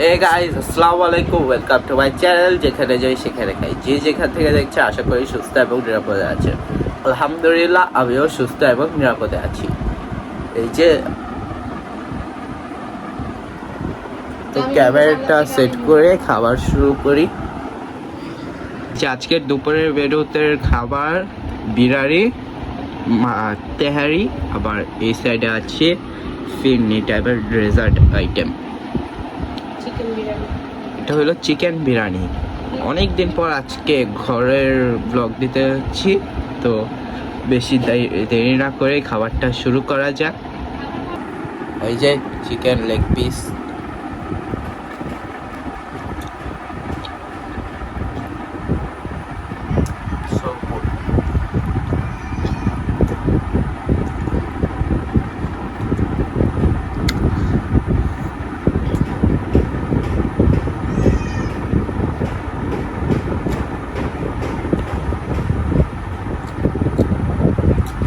Hey guys, আসসালামু আলাইকুম, welcome to my channel. যেখানে যাই সেখানে খাই। যে যেখান থেকে দেখছে আশা করি সুস্থ এবং নিরাপদে আছে। আলহামদুলিল্লাহ, আমিও সুস্থ এবং নিরাপদে আছি। এই যে তো ক্যামেরাটা সেট করে খাবার শুরু করি। যে আজকের দুপুরের মেনুতে খাবার বিরিয়ানি, তেহারি, আবার এই সাইডে আছে ফিরনি টাইপের ডেজার্ট আইটেম। এটা হলো চিকেন বিরিয়ানি। অনেক দিন পর আজকে ঘরের ব্লগ দিতে যাচ্ছি, তো বেশি দেরি না করে খাবারটা শুরু করা যাক। এই যে চিকেন লেগ পিস,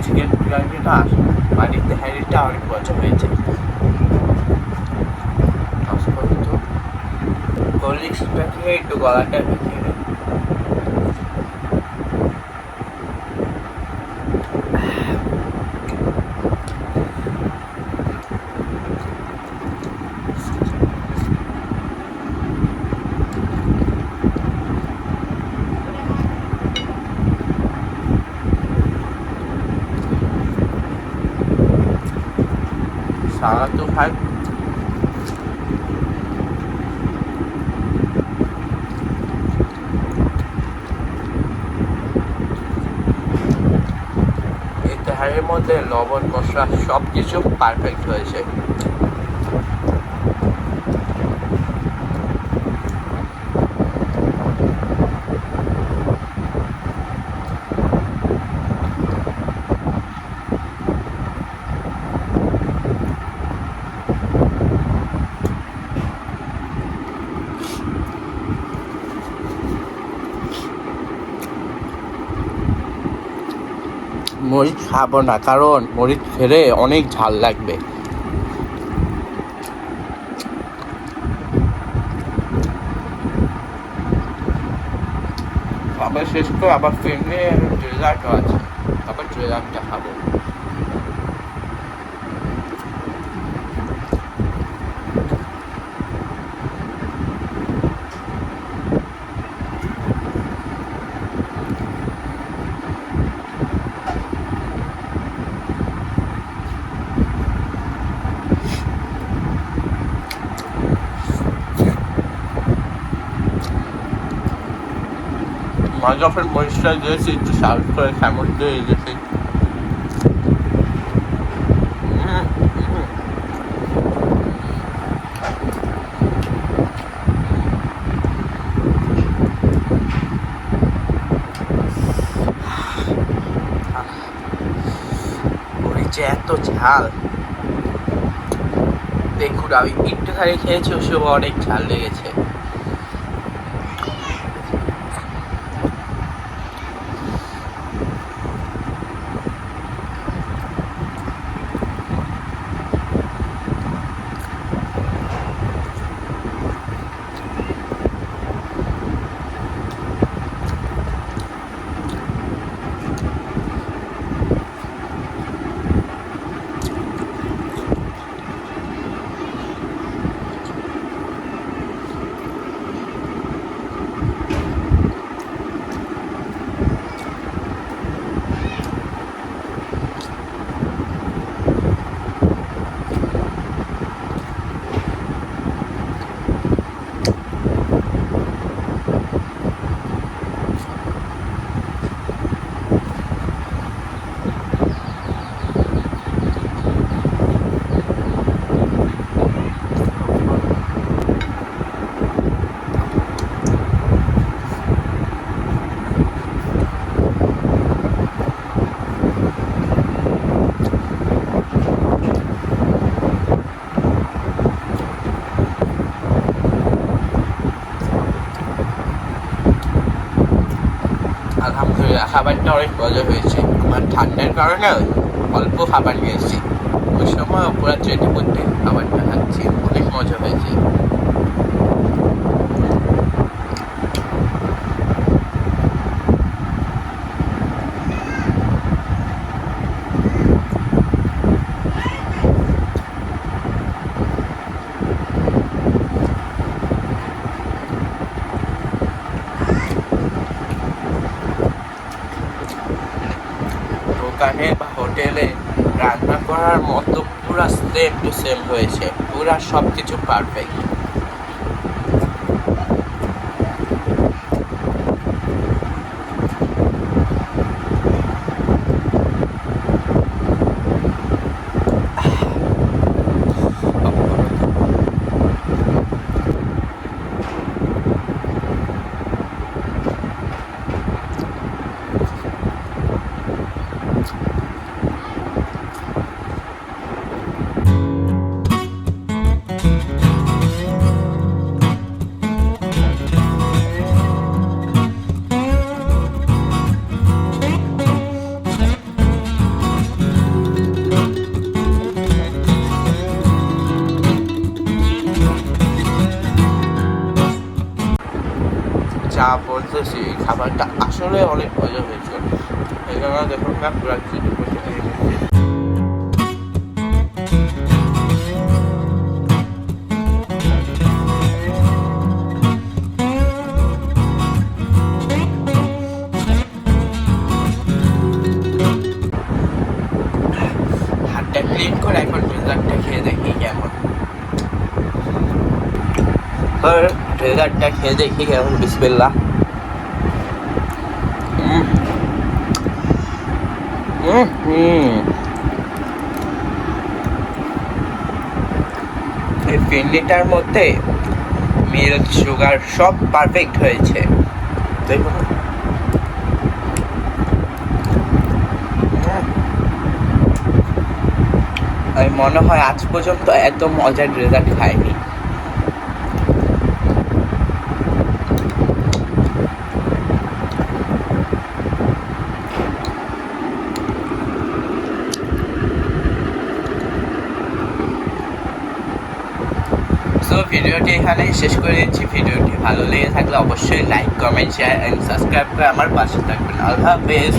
চিকেন বিরিয়ানিটা বাড়িতে হ্যারিটা অনেক মজা হয়েছে। কোল্ড খেয়ে একটু গলাটা ভেঙে গেল। সারা তো খাই। এই তেহারির মধ্যে লবণ মশলা সব কিছু পারফেক্ট হয়েছে। মরিচ খাবো না, কারণ মরিচ খেলে অনেক ঝাল লাগবে। আবার শেষ করে আবার ফিরনে ডেজার্টও আছে, আবার ডেজার্টটা খাবো। মাঝাফের মরিচটা দিয়েছি, একটু সার্ভ করে সামর দিয়ে দিয়েছি। মরিচে এত ঝাল, দেখুন আমি একটুখানি খেয়েছি, ওসব অনেক ঝাল লেগেছে। আলহামদুলিল্লাহ, খাবারটা অনেক মজা হয়েছে। আমার ঠান্ডার কারণে অল্প খাবার নিয়েছি, ওই সময় পুরো ট্রেনের মধ্যে খাবারটা খাচ্ছি, অনেক মজা হয়েছে। দোকানে বা হোটেলে রান্না করার মতো পুরা সেম টু সেম হয়েছে, পুরা সব কিছু পারফেক্ট। যা বলতেছি, খাবারটা আসলে অনেক মজা হয়েছিল। এই জন্য দেখুন না পুরা হাতটা ক্লিন করে এখন ডেজার্টটা খেয়ে দেখি কেমন। ডেজার্টটা খেয়ে দেখি কেমন। বিসমিল্লাহ। এই ফিন্ডিটার মধ্যে মিল্ক, সুগার সব পারফেক্ট হয়েছে। দেখুন আমি মনে হয় আজ পর্যন্ত এত মজার ডেজার্ট খাইনি। সো ভিডিওটি এখানেই শেষ করে দিচ্ছি। ভিডিওটি ভালো লেগে থাকলে অবশ্যই like, comment, share and subscribe করে আমার পাশে থাকবেন। আল্লাহ হাফেজ।